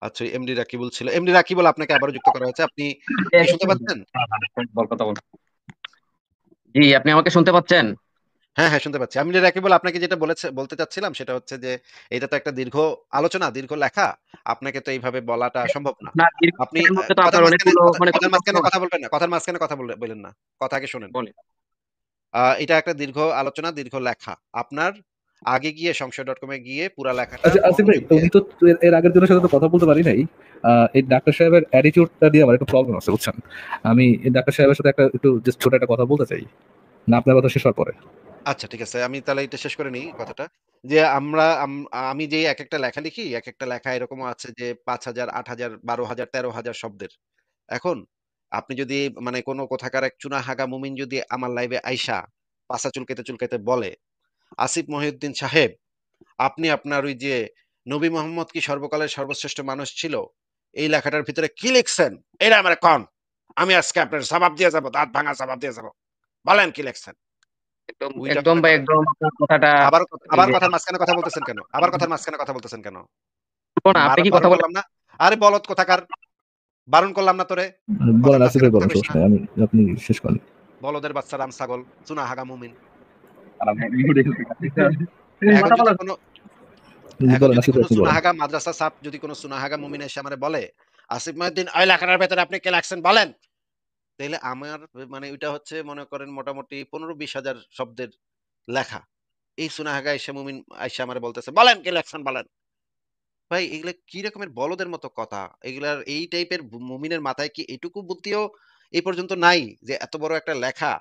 আচ্ছা, এমডি রাকিবুল ছিল। এমডি রাকিবুল আপনাকে আবারও যুক্ত করা হয়েছে। আপনি কি শুনতে পাচ্ছেন? কথা বল। জি, আপনি আমাকে শুনতে পাচ্ছেন? হ্যাঁ, হ্যাঁ, শুনতে পাচ্ছি। এমডি রাকিবুল আপনাকে যেটা বলতে চাচ্ছিলাম সেটা হচ্ছে যে, এটা তো একটা দীর্ঘ আলোচনা, দীর্ঘ লেখা। আপনাকে তো এইভাবে বলাটা সম্ভব না। আপনার আপনি দীর্ঘদিনের মধ্যে তো আপনার অনেকগুলো মানে কথার প্রশ্ন মাঝখানে কথা আছে। বলবেন না। কথার মাঝখানে কথা বললেন না। কথা আগে শোনেন। বলেন। এটা একটা দীর্ঘ আলোচনা, দীর্ঘ লেখা। আপনার আগে গিয়ে সংশয়.com এ গিয়ে পুরা লেখাটা আচ্ছা আসিফ ভাই, মনোযোগ দিয়ে তুমি তো এর আগের জনের সাথে তো কথা বলতে পারি নাই। এই ডাক্তার সাহেবের অ্যাটিটিউডটা দিয়ে আমার একটু প্রবলেম আছে, বুঝছেন? আমি এই ডাক্তার সাহেবের সাথে একটু জাস্ট ছোট একটা কথা বলতে চাই, না আপনার কথা শেষ হওয়ার পরে। আচ্ছা, ঠিক আছে। আমি তাহলে এটা শেষ করে নিই কথাটা। যে আমি যে একেকটা লেখা লিখি, একেকটা লেখা এরকমও আছে যে ৫,০০০, ৮,০০০, ১২,০০০, ১৩,০০০ শব্দের। এখন আপনি যদি মানে কোনো কোথাকার এক চুনাহাগা মুমিন যদি আমার লাইভে আইসা পাছা চুলকাইতে, চুলকাইতে বলে, "আসিফ মহিউদ্দিন সাহেব, আপনি আপনার ওই যে নবী মোহাম্মদ কি সর্বকালের সর্বশ্রেষ্ঠ মানুষ ছিল? এই লেখাটার ভিতরে কি লিখছেন? এইডা আমারে কন। আমি আজকে আপনার জবাব দিয়ে যাবো, দাঁত ভাঙা জবাব দিয়ে যাবো। বলেন কি লিখছেন?" একদম উইটা একদম মনে ভাই, করেন। একদম আপনার কথাটা এই আবার যে কথার মাঝখানে কথা বলতেছেন কেন? আবার কথার মাঝখানে কথা বলতেছেন কেন? বলবো না, আপনি কি কথা বারণ বলেন? করলাম না? আরে বলদ কোথাকার! বারণ করলাম না তোরে? বলেন কথার আসিফ মাঝখানে ভাই, কথা বলেন, কইস না। সমস্যা নেই, আপনি শেষ করেন। বলদের বাচ্চা রাম ছাগল, চুনাহাগা মুমিন। এখন কথা যদি বলেন। কোন এখন বলেন যদি আসিফ কোন ভাই, আপনি বলেন। সুনাহাগা মাদ্রাসা ছাত্র যদি কোন সুনাহাগা মুমিন এসে আমারে বলে, "আসিফ মহিউদ্দিন ওই লেখাটার ভেতরে আপনি কে লেখছেন বলেন?" তাইলে আমার মানে ওইটা হচ্ছে মনে করেন মোটামুটি ১৫-২০ হাজার শব্দের লেখা। এই সুনাহাগা এসে মুমিন আইসা আমারে বলতেছে, "বলেন কে লেখছেন বলেন।" ভাই এগুলা কি রকমের বলদের মতো কথা? এগুলার এই টাইপের মুমিনের মাথায় কি এটুকু বুদ্ধিও এই পর্যন্ত নাই যে এত বড় একটা লেখা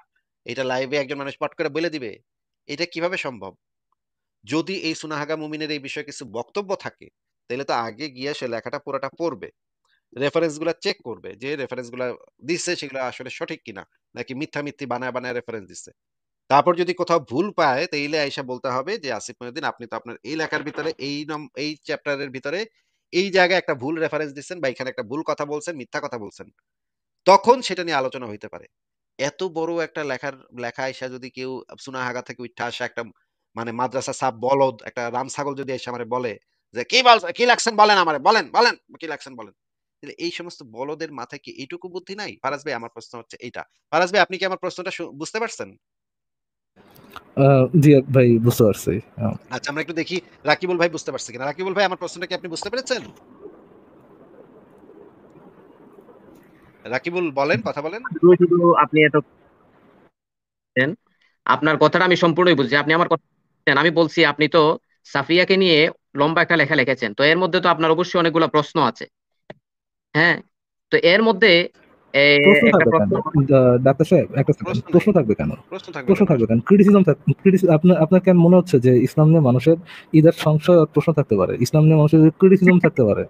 এটা লাইভে একজন মানুষ পট করে বলে দিবে? এটা কিভাবে সম্ভব? যদি এই সুনাহাগা মুমিনের এই বিষয়ে কিছু বক্তব্য থাকে, তাইলে তো আগে গিয়ে সে লেখাটা পুরাটা পড়বে। রেফারেন্স গুলা চেক করবে যে রেফারেন্স গুলা দিচ্ছে সেগুলা আসলে সঠিক কিনা নাকি মিথ্যা মিথ্যি বানায় বানায় রেফারেন্স দিচ্ছে। তারপর যদি কোথাও ভুল পায় তাইলে আইসা বলতে হবে যে আসিফ মহিউদ্দিন আপনি তো আপনার এই লেখার ভিতরে এই চ্যাপ্টারের ভিতরে এই জায়গায় একটা ভুল রেফারেন্স দিচ্ছেন বা এখানে একটা ভুল কথা বলছেন, মিথ্যা কথা বলছেন। তখন সেটা নিয়ে আলোচনা হইতে পারে। এত বড় একটা লেখা আইসা যদি কেউ সুনাহাগা থেকে উইঠা আসা একটা মানে মাদ্রাসা সাব বলদ একটা রাম ছাগল যদি এসে আমারে বলে যে কি লাগছেন বলেন আমারে বলেন বলেন কি লাগছেন বলেন। তাহলে এই সমস্ত বলদের মাথায় কি এইটুকু বুদ্ধি নাই? ফারাজ ভাই আমার প্রশ্ন হচ্ছে এইটা। ফারাজ ভাই আপনি কি আমার প্রশ্নটা বুঝতে পারছেন? জি ভাই, বুঝতে পারছি। আচ্ছা আমরা একটু দেখি রাকিবুল ভাই বুঝতে পারছে কিনা। রাকিবুল ভাই আমার প্রশ্নটা কি আপনি বুঝতে পেরেছেন? রাকিবুল বলেন, কথা বলেন। শুধু শুধু আপনি এত বলছেন, আপনার কথাটা আমি সম্পূর্ণই বুঝছি। আপনি আমার কথা বুঝছেন। আমি বলছি আপনি তো সাফিয়াকে নিয়ে লম্বা একটা লেখা লিখেছেন, তো এর মধ্যে তো আপনার অবশ্যই অনেকগুলো প্রশ্ন আছে। হ্যাঁ, তো এর মধ্যে প্রশ্ন একটা থাকবে কেন? প্রশ্ন। ডাক্তার সাহেব, একটা সেকেন্ড, প্রশ্ন নাই। প্রশ্ন থাকবে কেন? প্রশ্ন থাকবে প্রশ্ন কেন থাকবে আসলে? কেন? ক্রিটিসিজম আপনার আপনার কেন মনে হচ্ছে যে ইসলাম নিয়ে মানুষের ইদার সংশয় আর প্রশ্ন থাকতে পারে, ইসলাম নিয়ে মানুষের ক্রিটিসিজম থাকতে পারে?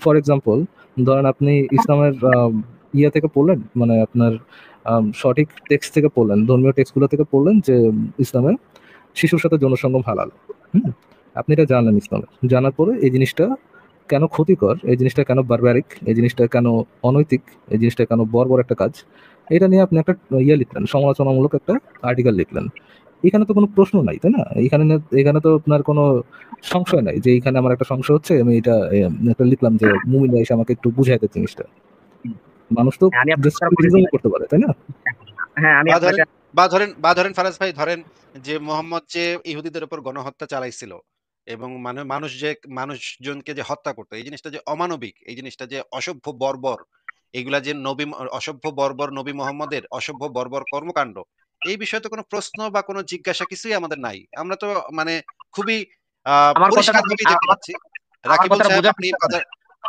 ফর এক্সাম্পল, ধরেন আপনি ইসলামের ইয়া থেকে পড়লেন, মানে আপনার সঠিক টেক্সট থেকে পড়লেন, ধর্মীয় টেক্সটগুলো থেকে পড়লেন যে ইসলামে শিশুর সাথে যৌন সঙ্গম হালাল। হুম, আপনি এটা জানলেন ইসলামে, জানার পরে এই জিনিসটা কেন ক্ষতিকর, এই জিনিসটা কেন বারবারিক, এই জিনিসটা কেন অনৈতিক, এই জিনিসটা কেন বর্বর একটা কাজ, এটা নিয়ে আপনি একটা ইয়ে লিখলেন, সমালোচনামূলক একটা আর্টিকেল লিখলেন। এখানে তো কোনো প্রশ্ন নাই, তাই না? এখানে তো আপনার কোনো সংশয় নাই যে এখানে আমার একটা সংশয় হচ্ছে, আমি এটা একটা লিখলাম যে মুমিন এসে আমাকে একটু বুঝাইতে জিনিসটা। মানুষ তো আমি আপনার জাস্ট কথা বুঝেছি ক্রিটিসিজম ভাই। করতে পারে, তাই না? হ্যাঁ, আমি বা আপনাকে ধরেন ফারাজ ভাই ধরেন যে মোহাম্মদ যে ইহুদিদের উপর গণহত্যা চালাইছিল এবং মানে মানুষজনকে যে হত্যা করতো এই জিনিসটা যে অমানবিক, এই জিনিসটা যে অসভ্য বর্বর, এগুলা যে অসভ্য বর্বর নবী মোহাম্মদের অসভ্য বর্বর কর্মকাণ্ড, এই বিষয়ে তো কোনো প্রশ্ন বা কোনো জিজ্ঞাসা কিছুই আমাদের নাই। আমরা তো মানে খুবই আমার কথাটা পরিষ্কার ভাবেই দেখতে পাচ্ছি। আমার রাকিবুল কথাটা সাহেব বোঝার আপনি চেষ্টা করেন।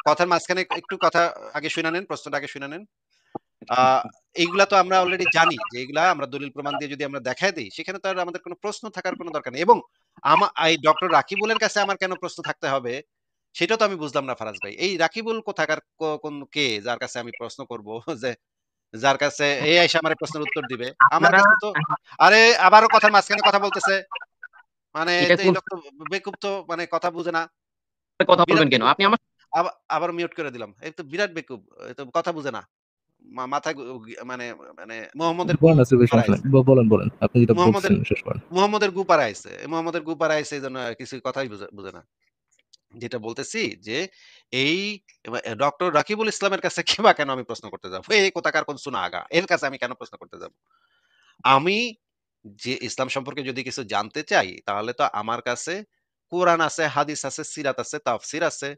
কথার মাঝখানে একটু কথা আগে শুনে নেন, প্রশ্নটা আগে শুনে নেন। আ এইগুলা তো আমরা অলরেডি জানি যে এগুলা আমরা দলিল প্রমাণ দিয়ে যদি আমরা দেখায় দেই, সেখানে তো আর আমাদের কোনো প্রশ্ন থাকার কোনো দরকার নেই। এবং এই ডক্টর রাকিবুলের কাছে আমার কেন প্রশ্ন থাকতে হবে, সেটাও তো আমি বুঝলাম না ফারাজ ভাই। এই রাকিবুল কোথাকার কে যার কাছে আমি প্রশ্ন করব যে যার কাছে আইসা আমার এই প্রশ্নের উত্তর দিবে। আমার আপনারা কাছে তো আরে আবারও কথার মাঝখানে কথা বলতেছে। মানে এটা তো এই কোন লোক তো বেকুব তো মানে কথা বুঝে না। কথা বিরাট বলবেন কেন? বেকুব আপনি তো। আমার আবার মিউট করে দিলাম। এই তো বিরাট বেকুব। এ তো কথা বুঝে না। মাথায় মানে মানে মোহাম্মদের গু বলেন আসিফ ভাই, সমস্যা নেই, পাড়াইছে। বলেন বলেন, আপনি যেটা মোহাম্মদের বলছেন শেষ করেন। মোহাম্মদের গু পাড়াইছে। মোহাম্মদের গু পাড়াইছে এইজন্য কিছু কথাই বুঝে না। যেটা বলতেছি যে এই ডক্টর রাকিবুল ইসলামের কাছে কিবা কেন আমি প্রশ্ন করতে যাবো? এই কোথাকার কোন সুনাহাগা, এর কাছে আমি কেন প্রশ্ন করতে যাব? আমি যে ইসলাম সম্পর্কে যদি কিছু জানতে চাই তাহলে তো আমার কাছে কোরআন আছে, হাদিস আছে, সিরাত আছে, তাফসির আছে,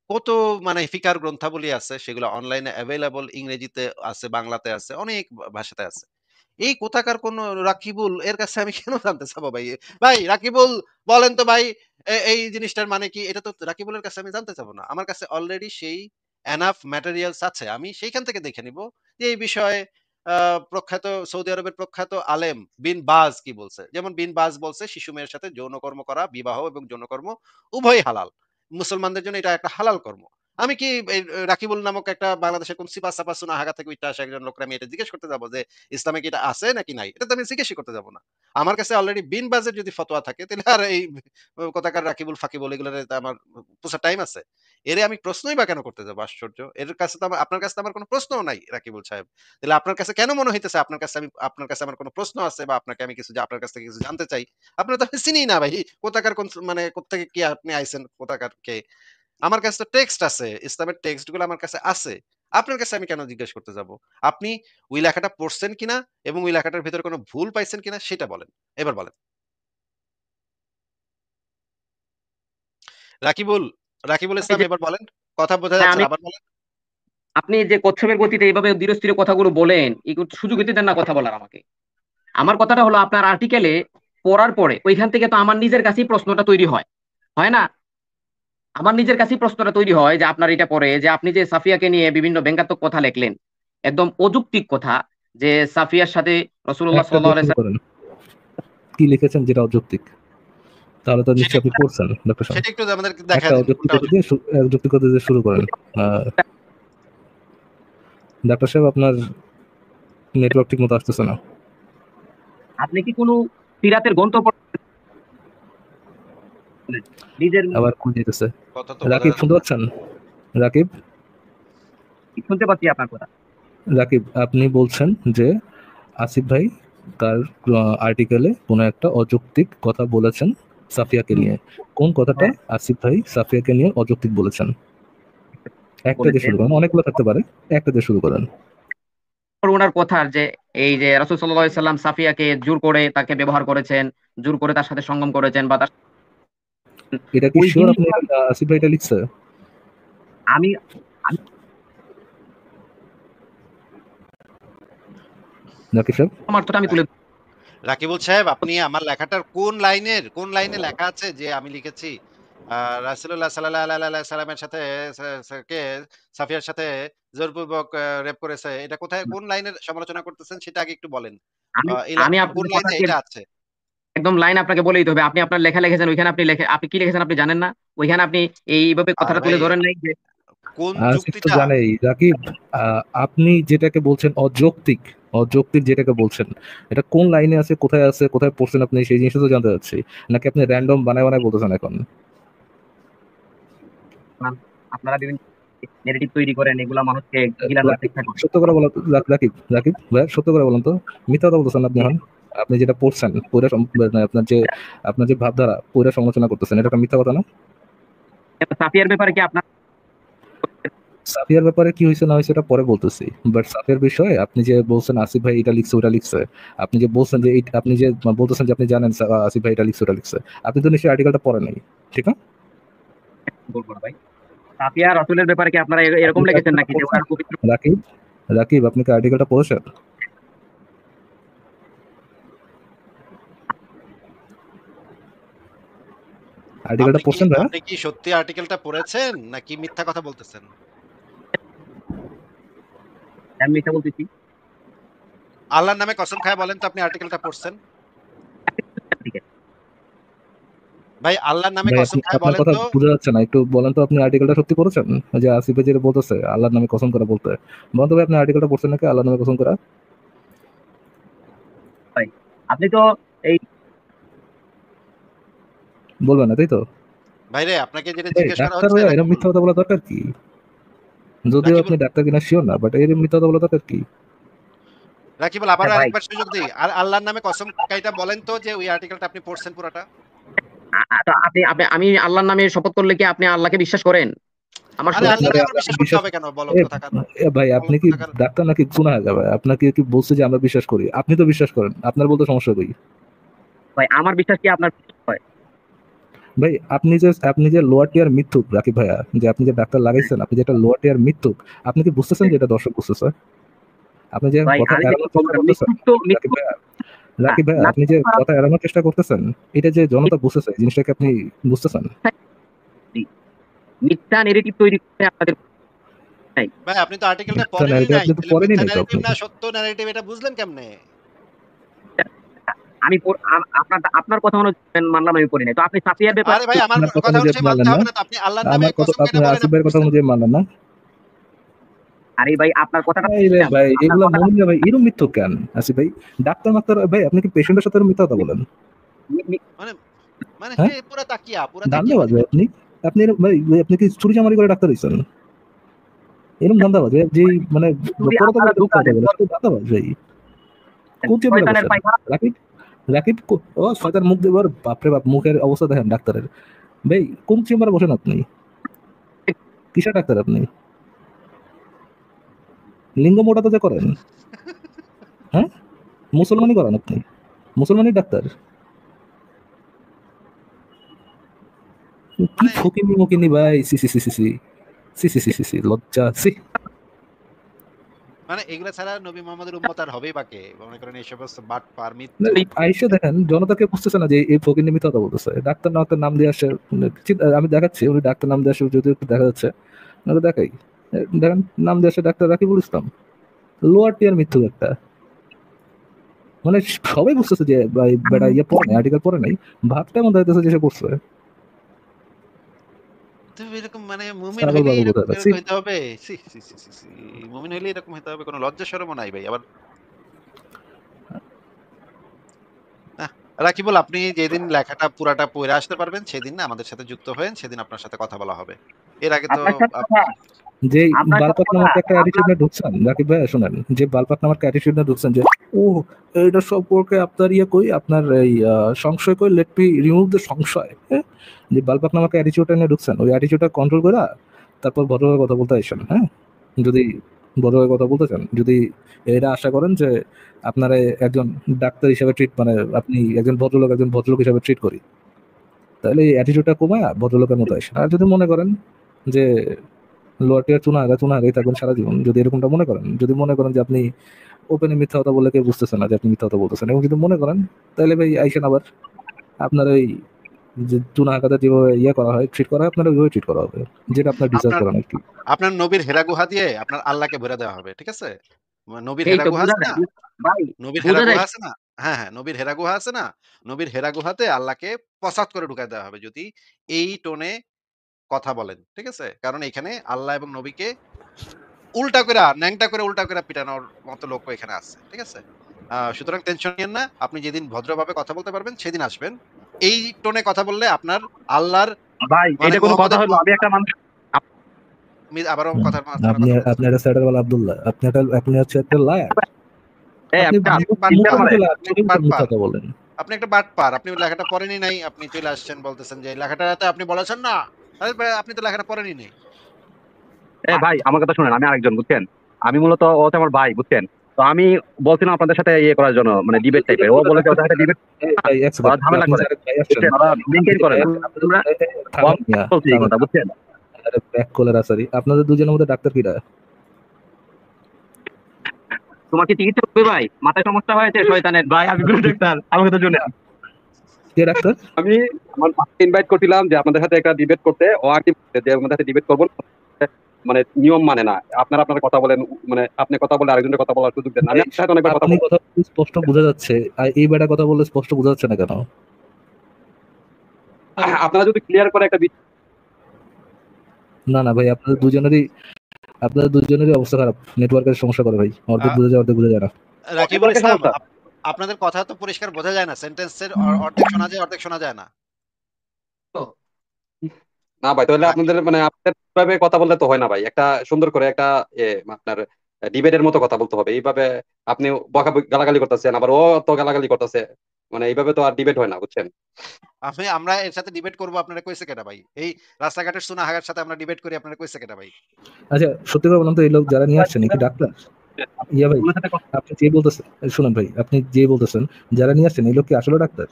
কত মানে ফিকার গ্রন্থাবলী আছে, সেগুলো অনলাইনে অ্যাভেইলেবল, ইংরেজিতে আছে, বাংলাতে আছে, অনেক ভাষাতে আছে। এই কোথাকার কোন রাকিবুল এর কাছে আমি কেন জানতে চাবো ভাই? ভাই রাকিবুল বলেন তো ভাই, এই জিনিসটার মানে কি? এটা তো রাকিবুলের কাছে আমি জানতে চাবো না। আমার কাছে অলরেডি সেই এনাফ ম্যাটেরিয়ালস আছে। আমি সেইখান থেকে দেখে নিব যে এই বিষয়ে আ প্রখ্যাত সৌদি আরবের প্রখ্যাত আলেম বিন বাজ কি বলছে। যেমন বিন বাজ বলছে শিশু মেয়ের সাথে যৌনকর্ম করা, বিবাহ এবং যৌনকর্ম উভয়ই হালাল। মুসলমানদের জন্য এটা একটা হালাল কর্ম। আমি কি এই রাকিবুল নামক একটা বাংলাদেশের কোন সিপা-সাপা সুনাহাগা থেকে উইঠ্যা আসা একজন লোককে আমি এটা জিজ্ঞেস করতে যাব যে ইসলামে কি এটা আছে নাকি নাই? এটা তো আমি জিজ্ঞেসই করতে যাব না। আমার কাছে অলরেডি বিন বাজের যদি ফতোয়া থাকে তাহলে আর এই কোথাকার রাকিবুল ফাকিবুল এগুলোর আমার পুষার টাইম আছে? এরে আমি প্রশ্নই বা কেন করতে যাব? আশ্চর্য! এর কাছে তো আপনার কাছে তো আমার কোন প্রশ্নও নাই রাকিবুল সাহেব। তাহলে আপনার কাছে কেন মনে হইতেছে আপনার কাছে আমার কোন প্রশ্ন আছে বা আপনাকে আমি কিছু আপনার কাছ থেকে কিছু জানতে চাই? আপনারা তো আমি চিনিই না ভাই। কোথাকার কোন মানে কোত্থেকে কি আপনি আইছেন? কোথাকার কে? আমার কাছে তো টেক্সট আছে। ইসলামের টেক্সট গুলো আমার কাছে আছে। আপনার কাছে আমি কেন জিজ্ঞেস করতে যাব? আপনি ওই লেখাটা পড়ছেন কিনা এবং ওই লেখাটার ভেতরে কোন ভুল পাইছেন কিনা সেটা বলেন। এবার বলেন। রাকিবুল, রাকিবুল আপনি ইসলাম যে এবার বলেন। কথা বোঝা হ্যাঁ যাচ্ছে আমি না। আবার বলেন। আপনি যে কচ্ছপের গতিতে এইভাবে ধীরে স্থিরে কথাগুলো বলেন, একটু সুযোগ দিতে দেন না কথা বলার আমাকে। আমার কথাটা হলো আপনার আর্টিকেলে পড়ার পরে ওইখান থেকে তো আমার নিজের কাছেই প্রশ্নটা তৈরি হয়, হয় না? আমার নিজের কাছেই প্রশ্নটা তৈরি হয় যে আপনার এটা পড়ে যে আপনি যে সাফিয়াকে নিয়ে বিভিন্ন ব্যঙ্গাত্মক কথা লিখলেন, একদম অযৌক্তিক কথা, যে সাফিয়ার সাথে রাসূলুল্লাহ একটা সাল্লাল্লাহু দিয়ে আলাইহি শুরু সাল্লাম। করেন। কি লিখেছেন যেটা অযৌক্তিক? তাহলে তো সেটা নিশ্চয়ই আপনি একটু পড়ছেন ডক্টর সাহেব। সেটা একটু আমাদেরকে দেখায় একটা দেন। কোনটা অযৌক্তিকতা দিয়ে অযৌক্তিকতা দিয়ে শুরু করেন। ডাক্তার সাহেব আপনার নেটওয়ার্ক ঠিক মতো আসতেছে না। আপনি কি কোনো সিরাতের গ্রন্থ পড়েন নিজের? আবার কই যেতেছে? কথা তো বোঝা রাকিব যাচ্ছে শুনতে না। পাচ্ছেন? রাকিব, শুনতে পাচ্ছি আপনার কথা। রাকিব আপনি বলছেন যে আসিফ ভাই তার আর্টিকেলে কোনো একটা অযৌক্তিক কথা বলেছেন সাফিয়াকে নিয়ে। কোন কথাটা হ্যাঁ, আসিফ ভাই সাফিয়াকে নিয়ে অযৌক্তিক বলেছেন? একটা দিয়ে বলেছেন। শুরু করেন, অনেকগুলো থাকতে পারে, একটা দিয়ে শুরু করেন। ওনার কথা যে এই যে রাসূল সাল্লাল্লাহু আলাইহি সাল্লাম সাফিয়াকে জোর করে তাকে ব্যবহার করেছেন, জোর করে তার সাথে সঙ্গম করেছেন, বা তার এটা কি ওই শিওর আপনি জিনিসটা আসিফ ভাই এটা লিখছে? আমি আমি নাকি সাহেব? আমার অর্থটা আমি তুলে রাকিবুল সাহেব আপনি আমার লেখাটার কোন লাইনে লেখা আছে যে আমি লিখেছি রাসূলুল্লাহ সাল্লাল্লাহু আলাইহি সাল্লামের সাথে কে সাফিয়ার সাথে জোরপূর্বক রেপ করেছে। এটা কোথায় কোন লাইনের সমালোচনা করতেছেন সেটা আগে একটু বলেন। আমি এই আমি লেখাটার কোন আপনার লাইনে কথাকে এটা আছে? একদম লাইন আপনাকে বলেই দিতে হবে। আপনি আপনার লেখা লিখেছেন, ওইখানে আপনি কি লিখেছেন আপনি জানেন না? ওইখানে আপনি এইভাবে আরে কথাটা ভাই তুলে ধরেন নাই যে কোন আসিফ তো যুক্তিটা? জানেই। রাকিব, আপনি যেটাকে বলছেন অযৌক্তিক, অযৌক্তিক যেটাকে বলছেন, এটা কোন লাইনে আছে, কোথায় পড়ছেন আপনি সেই জিনিসটা তো জানতে চাচ্ছি। নাকি আপনি র্যান্ডম বানায় বানায় বলতেছেন এখন? আপনারা বিভিন্ন নেগেটিভ তৈরি করেন, এগুলা মানুষকে গিলানোর রাকিব চেষ্টা করেন। সত্য করে বলো তো, রাকিব ভাই সত্য করে বলেন তো, মিথ্যা কথা বলতেছেন আপনি এখন? আপনি যেটা পড়ছেন পুরো মানে আপনার যে ভাবধারা পুরো সমালোচনা করতেছেন, এটা একটা মিথ্যা কথা না? সাফিয়ার ব্যাপারে কি আপনার সাফিয়ার ব্যাপারে কি হয়েছে না হয়েছে এটা পরে বলতেছি, বাট সাফিয়ার বিষয়ে আপনি যে বলছেন আসিফ ভাই এটা লিখছে ওটা লিখছে, আপনি যে বলছেন যে আপনি যে বলতেছেন যে আপনি জানেন আসিফ ভাই এটা লিখছে ওটা লিখছে, আপনি তো নিশ্চয়ই আর্টিকেলটা পড়েন নাই, ঠিক না? বলবো না ভাই? সাফিয়া রাসূলের ব্যাপারে কি আপনারা আপনি এরকম কি লিখেছেন আর্টিকেলটা নাকি যে পড়ছেন? ওনার পবিত্র? রাকিব, রাকিব আপনি কি আর্টিকেলটা পড়েছেন? আর্টিকেলটা পড়ছেন ভাইয়া? আপনি কি সত্যি আর্টিকেলটা পড়েছেন নাকি মিথ্যা কথা বলতেছেন? আমি মিথ্যা বলতেছি? আল্লাহর নামে কসম খায় বলেন তো আপনি আর্টিকেলটা পড়ছেন? ঠিক আছে। ভাই আল্লাহর নামে ভাই কসম খায় আপনার বলেন কথা তো। বোঝা যাচ্ছে না, একটু বলেন তো আপনি আর্টিকেলটা সত্যি পড়েছেন? যে আসিফে যেটা বলতেছে আল্লাহর নামে কসম করে বলতে, বলেন তো ভাই আপনি আর্টিকেলটা পড়ছেন নাকি আল্লাহর নামে কসম করা? ভাই আপনি তো এই বলবেন না তাই তো? ভাইরে আপনাকে যেটা এই জিজ্ঞেস করা ডাক্তার হচ্ছে ভাইয়া এরকম রাকিবুল। মিথ্যা কথা বলা দরকার কি? যদিও রাকিবুল আপনি ডাক্তার কিনা শিওর না, বাট এরকম মিথ্যা কথা বলা দরকার কি? আবারও ভাই আরেকবার সুযোগ দেই। আর আল্লাহর নামে কসম কাইটা বলেন তো যে ওই আর্টিকেলটা আপনি পড়ছেন পুরাটা। তো আমি আল্লাহর নামে শপথ করলে কি আপনি আল্লাহকে বিশ্বাস করেন? আমার আরে শরীর আল্লাহরে আপনারে আমার আমরা বিশ্বাস করতে বিশ্বাস হবে কেন? বলো এ কোথাকার ভাই বলো আপনি কি কোথাকার ডাক্তার নাকি গুনাহ ভাই? আপনাকে কি বলছে যে আমরা বিশ্বাস করি? আপনি তো বিশ্বাস করেন। আপনার বলতে সমস্যা কই? ভাই, আমার বিশ্বাস কি আপনার বিশ্বাস হয়? ভাই আপনি যে লোয়ার টিয়ার মিথ্যুক রাকিব ভাইয়া, যে আপনি যে ডাক্তার লাগাইছেন, আপনি যে একটা লোয়ার টিয়ার মিথ্যুক, আপনি কি বুঝতেছেন যে এটা দর্শক বুঝতেছে? আপনি যে ভাই, কথা আমি এড়ানোর চেষ্টা করতেছেন, রাকিব মৃত্যু ভাইয়া, রাকিব ভাইয়া, না আপনি যে কথা এড়ানোর চেষ্টা করতেছেন, এটা যে জনতা বুঝতেছে, এই জিনিসটাকে আপনি বুঝতেছেন? মিথ্যা নেগেটিভ তৈরি করে আপনাদের নাই। ভাই আপনি তো আর্টিকেলটা মিথ্যা পড়েনই ন্যারেটিভ নাই। আপনি তো তাহলে পড়েনই মিথ্যা নাই তো ন্যারেটিভ আপনি। না সত্য ন্যারেটিভ এটা বুঝলেন কেমনে? আমি আপনার কথা মনে হচ্ছে মানলাম, আমি পড়ি নাই। তো আপনি সাফিয়ার ব্যাপারে আরে ভাই আমার আপনার কথা কথা অনুযায়ী অনুযায়ী মানতে মানলেন না, হবে না তো। আপনি আল্লাহর নামে আমার কথা কসম আপনি কেটে বলেন আসিফ আপনি ভাইয়ের কথা বুঝছেন। অনুযায়ী মানলেন না। আরে ভাই, আপনার কথাটা এই রে ভাই, আপনার এগুলা কথাটা মুমিন ভাই এরকম মিথ্যুক কেন আসিফ ভাই? ডাক্তার মাক্তার ভাই, আপনি কি পেশেন্টের সাথে এরকম মিথ্যা কথা বলেন? মানে মানে হ্যাঁ, হে পুরা তাকিয়া ধান্দাবাজ মানে ভাই আপনি। আপনি ভাই আপনি কি চুরি চামারি করে ডাক্তার হইছেন? এরকম ধান্দাবাজ ভাই, যে মানে যদি করতে আপনারা বলে ধোঁকা কথা দেন, বলে, সেটা ধান্দাবাজ ভাই। কোন চেম্বারে শয়তানের বসেন পায়খানা। রাকিব? ও শয়তান মুখ দেবার, বাপরে বাপ, মুখের অবস্থা দেখেন ডাক্তারের। ভাই কোন চেম্বারে বসেন আপনি? কিসের ডাক্তার আপনি? লিঙ্গ মোটা যে করেন? হ্যাঁ, মুসলমানি করেন আপনি? মুসলমানি ডাক্তার? কি মানে ফকিনি মকিনি ভাই, সি সি সি সি সি সি সি সি সি সি, লজ্জা সি। মানে এগুলা ছাড়া নবী মুহাম্মদের উম্মত আর হবেই বা কে? মনে করেন এই সমস্ত বাটপার, মিথ্যু। আইসে দেখেন জনতাকে বুঝতেছে না যে এই ফকির মিথ্যা কথা বলতেছে। ডাক্তার না ডাক্তার নাম দিয়ে আসে, আমি দেখাচ্ছি উনি ডাক্তার নাম দিয়ে আসে, যদি একটু দেখা যাচ্ছে নাহলে দেখাই। দেখেন নাম দিয়ে আসে ডাক্তার রাকিবুল ইসলাম, লোয়ার টিয়ার মৃত্যু একটা। মানে সবাই বুঝতেছে যে ভাই বেটা ইয়ে পড়ে নাই, আর্টিকেল পড়ে নাই, ভাবটা এমন দাঁড়িয়েছে যে সে করছে। তো এরকম মানে মুমিন ছাগল হইলেই বাগল এরকম কোথায় এরকম হইতে হবে? ছি ছি ছি ছি ছি। মুমিন হইলেই এরকম হইতে হবে? কোনো লজ্জা শরমও নাই ভাই। আবার আহ, রাকিবুল, আপনি যেদিন লেখাটা পুরাটা পড়ে আসতে পারবেন সেদিন না আমাদের সাথে যুক্ত হয়েন, সেদিন আপনার সাথে কথা বলা হবে। এর আগে তো আপনার সাথে কথা যে আপনার সাথে বালপাক কথা নামক একটা অ্যাটিটিউড আপনার নিয়ে ঢুকছেন রাকিব ভাই, শোনেন, যে বালপাক নামক অ্যাটিটিউড নিয়ে ঢুকছেন যে ও এটা সম্পর্কে আপনার ইয়ে কই, আপনার এই সংশয় কই, লেট মি রিমুভ দ্য সংশয়, হ্যাঁ? যে বালপাক নামক অ্যাটিটিউডটা নিয়ে ঢুকছেন, ওই অ্যাটিটিউডটা কন্ট্রোল করে তারপর ভদ্রভাবে কথা বলতে আসেন, হ্যাঁ? যদি ভদ্রভাবে কথা বলতে চান, যদি এরা আশা করেন যে আপনারা একজন ডাক্তার হিসেবে ট্রিট, মানে আপনি একজন ভদ্রলোক হিসেবে ট্রিট করি, তাহলে এই অ্যাটিটিউডটা কমায় ভদ্রলোকের মতো আসেন। আর যদি মনে করেন যে লোয়াটিয়া চুনা আগাই থাকবেন সারা জীবন, যদি এরকমটা মনে করেন, যদি মনে করেন যে আপনি ওপেনে মিথ্যা কথা বলে কেউ বুঝতেছেন না যে আপনি মিথ্যা কথা বলতেছেন, এবং যদি মনে করেন, তাহলে ভাই আইসেন আবার, আপনার ওই যে চুনা আগাতে যেভাবে ইয়ে করা হয়, ট্রিট করা হয়, আপনার ওইভাবে ট্রিট করা হবে, যেটা আপনার ডিজার্ভ আপনার করেন আর কি। আপনার নবীর হেরা গুহা দিয়ে আপনার আল্লাহকে ভরে দেওয়া হবে, ঠিক আছে? নবীর এই হেরা তো গুহা বোঝা আছে না? যায় ভাই, নবীর হেরা বোঝা যায়। গুহা আছে না? হ্যাঁ, হ্যাঁ, নবীর হেরা গুহা আছে না? নবীর হেরা গুহাতে আল্লাহকে পসাত করে ঢুকায় দেওয়া হবে যদি এই টোনে কথা বলেন, ঠিক আছে? কারণ এখানে আল্লাহ এবং নবীকে ন্যাংটা করে উল্টা কইরা পিটানোর মতো লোকও এখানে আছে, ঠিক আছে? সুতরাং টেনশন নিয়েন না। আপনি যেদিন ভদ্রভাবে কথা বলতে পারবেন সেদিন আসবেন। এই টোনে কথা বললে আপনার আল্লাহর ভাই, মানে এটা কোনো কথা মুহাম্মদের হলো? আমি একটা মানুষ। আমি আবারও হুম। কথার মাঝখানে আপনি কথা আপনি বলতেছেন। একটা স্যাটারওয়ালা আব্দুল্লাহ, আপনি হচ্ছে একটা লায়ার। আপনি একটা আপনি মুখে বাটপার, মুখে আপনি একটা মিথ্যা বাটপার। কথা বলেন। আপনি একটা বাটপার। আপনি লেখাটা পড়েনই নাই। আপনি চলে আসছেন বলতেছেন যে লেখাটাতে আপনি বলেছেন না। আরে ভাই আপনি তো লেখাটা পড়েনই নাই। ভাই, আমার কথা শুনেন, আমি আরেকজন, বুঝছেন? আমি মূলত ও হচ্ছে আমার ভাই, বুঝছেন? তো আমি বলছিলাম আপনাদের সাথে ইয়ে করার জন্য, মানে ডিবেট টাইপের। ও বলে যে ওদের সাথে ডিবেট ভাই এক ওরা সেকেন্ড, ঝামেলা আপনি করে, যে আরেক ভাই আসছেন, বুঝছেন? ওরা আপনি মেনটেন যে করে ভাই না। আসছেন, আমরা থামেন মিয়া, বলছি এই থামেন। কথা, বুঝছেন? আরে ব্যাক কলের আসারি, আপনাদের দুজনের মধ্যে ডাক্তার কিরা? তোমার কি চিকিৎসা করবে ভাই? মাথায় সমস্যা হয়েছে শয়তানের ভাই, আমি কোনো ডাক্তার, আমাকে তো শুনেন। কে ডাক্তার? আমি আমার ইনভাইট করছিলাম যে আপনাদের সাথে একটা ডিবেট করতে। ও আর কি বলছে যে আমাদের সাথে ডিবেট করবো না, মানে নিয়ম মানে না। আপনারা আপনার কথা বলেন, মানে আপনি কথা বলে আরেকজনের কথা বলার সুযোগ দেন না। আমি ভাই আপনার সাথে অনেকবার কথা আপনি বলছি। কথা বললে স্পষ্ট বোঝা যাচ্ছে, আর এই বেটা কথা বললে স্পষ্ট বোঝা যাচ্ছে না কেন? আপনারা যদি ক্লিয়ার করে একটা না না ভাই, আপনাদের দুজনেরই অবস্থা খারাপ, নেটওয়ার্কের সমস্যা করে ভাই, অর্ধেক আ বুঝে যায় অর্ধেক বুঝে যায় না। রাকিবুল নেটওয়ার্কের ইসলাম, সমস্যা। আপনাদের কথা তো পরিষ্কার বোঝা যায় না। সেন্টেন্সের অর্ধেক শোনা যায়, অর্ধেক শোনা যায় না। না ভাই, তাহলে রাকি আপনাদের মানে আপনাদের ভাবে কথা বললে তো হয় না ভাই। একটা সুন্দর করে একটা আপনার ডিবেটের মতো কথা বলতে হবে। এইভাবে আপনি গালাগালি করতেছেন, আবার ও তো গালাগালি করতেছে। মানে এইভাবে তো আর ডিবেট হয় না, বুঝছেন? আমরা এর সাথে ডিবেট করবো, আপনারা কইছে কেটা ভাই? এই রাস্তাঘাটের সুনাহাগার সাথে আমরা ডিবেট করি, আপনারা কইছে কেটা ভাই? আচ্ছা সত্যি কথা বলুন তো, এই লোক যারা নিয়ে আসছেন কি ডাক্তার? ইয়া ভাই, আপনি যে বলতেছেন, শুনুন ভাই, আপনি যে বলতেছেন যারা নিয়ে আসছেন এই লোক কি আসলে ডাক্তার?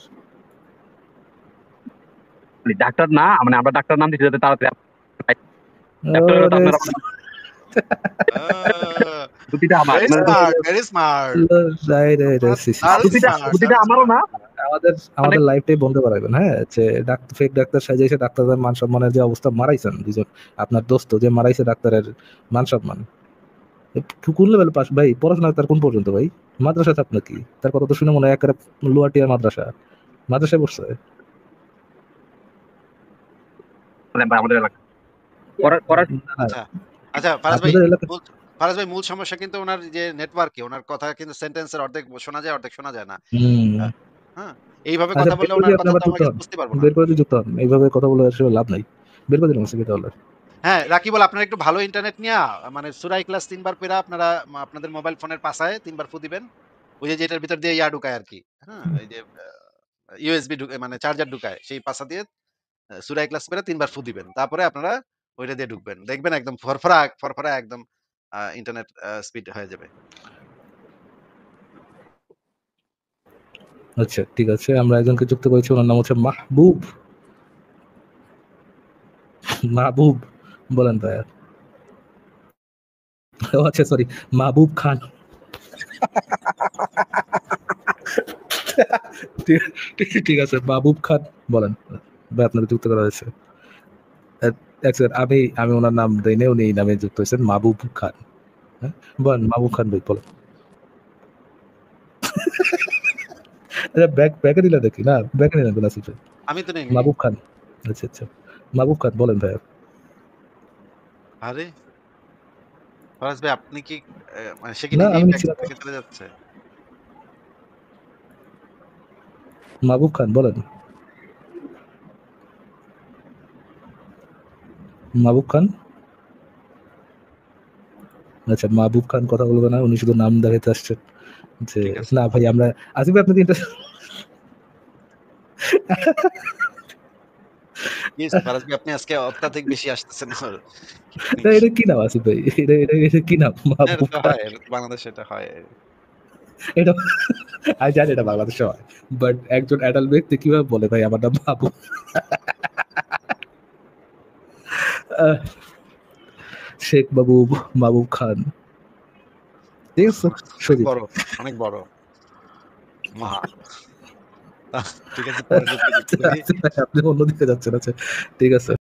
ডাক্তার না, মানে আমরা ডাক্তার নাম দিচ্ছি যাতে তাড়াতাড়ি ডাক্তার হলে তো আরে আপনারা বুদ্ধিটা আমার, ভেরি আপনারা smart, very smart, right right বুদ্ধিটা আমারও না। আমাদের লাইফটাই বন্ধ করাবেন, হ্যাঁ, যে ফেক ডাক্তার সাজিয়েছে, ডাক্তারদের মান সম্মানের যে অবস্থা মারাইছেন দুজন, আপনার দোস্ত যে মারাইছে ডাক্তারের মান সম্মান। কোন লেভেল পাস ভাই? পড়াশোনা তার কোন পর্যন্ত ভাই? মাদ্রাসা চাপ নাকি? তার কথা তো শুনে মনে হয় একেবারে লোয়ার টিয়ার মাদ্রাসায় পড়ছে। আমাদের এলাকা করার আচ্ছা আচ্ছা, ফারাজ ভাই, আপনাদের এলাকা মূল সমস্যা কিন্তু ওনার যে নেটওয়ার্কে, ওনার কথা কিন্তু সেন্টেন্সের অর্ধেক শোনা যায়, অর্ধেক শোনা যায় না। হ্যাঁ, এইভাবে আচ্ছা, কথা বললে বের করে ওনার দিয়ে আপনি কথা আবার তো যুক্ত আমরা হন, বুঝতে পারবো না। বের করে দিয়ে যুক্ত হন, এইভাবে কথা বলে আসলে লাভ নাই, বের করে দিলাম কি তাহলে। হ্যাঁ, রাকিবুল, আপনারা একটু ভালো ইন্টারনেট নিয়া মানে সূরা ইখলাস ৩ বার পড়া আপনারা আপনাদের মোবাইল ফোনের পাশায় ৩ বার ফু দিবেন। ওই যে যেটার ভিতর দিয়ে ইয়া ঢুকায় আরকি। হ্যাঁ, এই যে ইউএসবি মানে চার্জার ঢুকায়, সেই পাশা দিয়ে সূরা ইখলাস পড়ে ৩ বার ফু দিবেন। তারপরে আপনারা ওইটা দিয়ে ঢুকবেন। দেখবেন একদম ফরফরা একদম ইন্টারনেট স্পিড হয়ে যাবে। আচ্ছা ঠিক আছে, আমরা একজনকে যুক্ত করেছি, ওনার নাম হচ্ছে মাহবুব। মাহবুব বলেন ভাইয়া। ও আচ্ছা সরি, মাহবুব খান। ঠিক আছে, মাহবুব খান বলেন ভাই, আপনার যুক্ত করা হয়েছে। আমি ওনার নাম দেই নাই, উনি এই নামে যুক্ত হয়েছেন, মাহবুব খান। হ্যাঁ বলেন মাহবুব খান ভাই বলেন। ব্যাকে দিলে দেখি না, ব্যাকে নিলেন আসিফ ভাই। আমি তো নেই। মাহবুব খান, আচ্ছা আচ্ছা, মাহবুব খান বলেন ভাইয়া। আরে ফরাজ ভাই, আপনি কি মানে সে কি না নিজেই আমি ব্যাক নিচ্ছি না, থেকে চলে যাচ্ছে? মাহবুব খান বলেন। মাহবুব খান, আচ্ছা মাহবুব খান কথা বলবে না, উনি শুধু নাম দেখাতে আসছেন যে ঠিক আছে। না ভাই আমরা আসিফ ভাই আপনাকে ফারাজ ভাই, আপনি আজকে অত্যাধিক বেশি আসতেছেন। এটা কি নাম আসিফ ভাই? এটা কি নাম? এটা মাহবুব তো খান, হয়, বাংলাদেশে এটা হয়। এটা আমি জানি এটা বাংলাদেশে হয়, বাট একজন অ্যাডাল্ট ব্যক্তি কিভাবে বলে ভাই আমার নাম মাহবুব? শেখ মাহবুব খান, ঠিক আছে সজীব। অনেক বড় মহা। ঠিক আছে, পরে আপনি অন্যদিকে যাচ্ছেন, আচ্ছা ঠিক আছে।